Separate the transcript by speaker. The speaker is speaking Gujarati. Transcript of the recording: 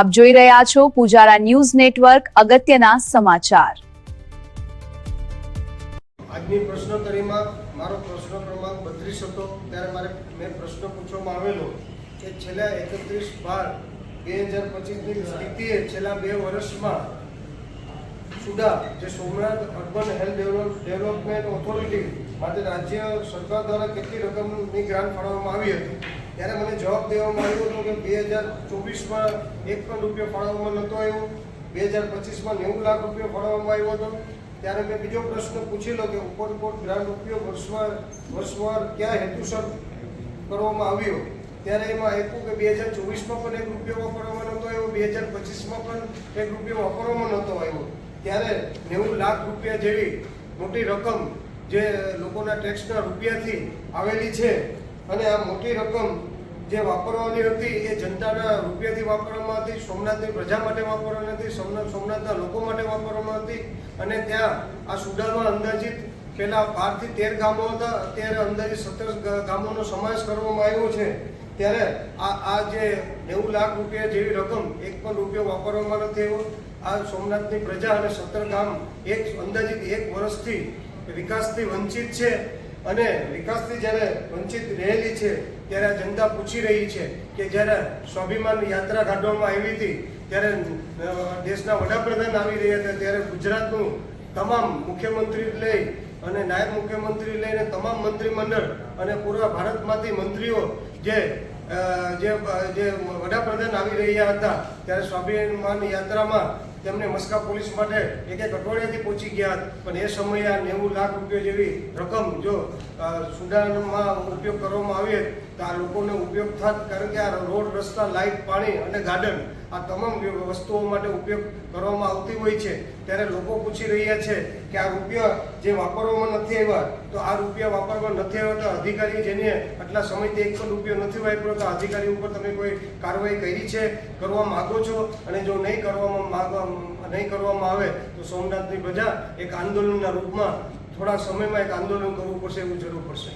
Speaker 1: આપ જોઈ રહ્યા છો પૂજારા ન્યૂઝ નેટવર્ક અગત્યના સમાચાર।
Speaker 2: આજની પ્રશ્નોત્તરીમાં મારો પ્રશ્ન ક્રમાંક 32 હતો। ત્યારે મેં પ્રશ્ન પૂછવામાં આવેલો કે છેલ્લા 31/12/2025ની સ્થિતિએ છેલ્લા 2 વર્ષમાં સુડા જે Somnath urban health development authority માટે રાજ્ય સરકાર દ્વારા કેટલી રકમની ગ્રાન્ટ ફાળવવામાં આવી હતી। ત્યારે મને જવાબ દેવામાં આવ્યો હતો કે 2024માં 1 પણ રૂપિયો ફાળવવામાં નહોતો આવ્યો, 2025માં 90 લાખ રૂપિયા ફાળવવામાં આવ્યો હતો। ત્યારે મેં બીજો પ્રશ્ન પૂછેલો કે ઉપરકોટ ગ્રાન્ટ ઉપયોગ વર્ષવાર કયા હેતુસર કરવામાં આવ્યો। ત્યારે એમાં આપ્યું કે 2024માં પણ 1 રૂપિયો વાપરવામાં નહોતો આવ્યો, 2025માં પણ 1 રૂપિયો વાપરવામાં નહોતો આવ્યો। ત્યારે 90 લાખ રૂપિયા જેવી મોટી રકમ જે લોકોના ટેક્સના રૂપિયાથી આવેલી છે અને આ મોટી રકમ જે વાપરવાની હતી એ જનતાના રૂપિયાથી વાપરવામાં હતી, સોમનાથની પ્રજા માટે વાપરવાની હતી, સોમનાથના લોકો માટે વાપરવામાં હતી। અને ત્યાં આ સુડામાં અંદાજિત પહેલા 12 થી 13 ગામો હતા, અત્યારે અંદાજિત 17 ગામોનો સમાવેશ કરવામાં આવ્યો છે। ત્યારે આ જે 90 લાખ રૂપિયા જેવી રકમ 1 પણ રૂપિયો વાપરવામાં નથી આવ્યો। આ સોમનાથની પ્રજા અને 17 ગામ અંદાજિત 1 વર્ષથી વિકાસથી વંચિત છે અને વિકાસથી જ્યારે વંચિત રહેલી છે ત્યારે આ જનતા પૂછી રહી છે કે જ્યારે સ્વાભિમાન યાત્રા કાઢવામાં આવી હતી ત્યારે દેશના વડાપ્રધાન આવી રહ્યા હતા, ત્યારે ગુજરાતનું તમામ મુખ્યમંત્રી લઈ અને નાયબ મુખ્યમંત્રી લઈને તમામ મંત્રીમંડળ અને પૂરા ભારતમાંથી મંત્રીઓ જે વડાપ્રધાન આવી રહ્યા હતા ત્યારે સ્વાભિમાન યાત્રામાં તેમને મસ્કા પોલીસ માટે 1 અઠવાડિયાથી પહોંચી ગયા। પણ એ સમયે આ 90 લાખ રૂપિયા જેવી રકમ જો સુડાનમાં ઉપયોગ કરવામાં આવે તો આ લોકોને ઉપયોગ થાત, કારણ કે આ રોડ, રસ્તા, લાઇટ, પાણી અને ગાર્ડન આ તમામ વસ્તુઓ માટે ઉપયોગ કરવામાં આવતી હોય છે। ત્યારે લોકો પૂછી રહ્યા છે કે આ રૂપિયા જે વાપરવામાં નથી આવ્યા તો આ રૂપિયા વાપરવામાં નથી આવ્યા તો અધિકારી જેને આટલા સમયથી 1 પણ રૂપિયો નથી વાપર્યો તો અધિકારી ઉપર તમે કોઈ કાર્યવાહી કરી છે, કરવા માગો છો? અને જો નહીં કરવામાં આવે તો સોમનાથની પ્રજા એક આંદોલનના રૂપમાં થોડા સમયમાં એક આંદોલન કરવું પડશે, એવું જરૂર પડશે।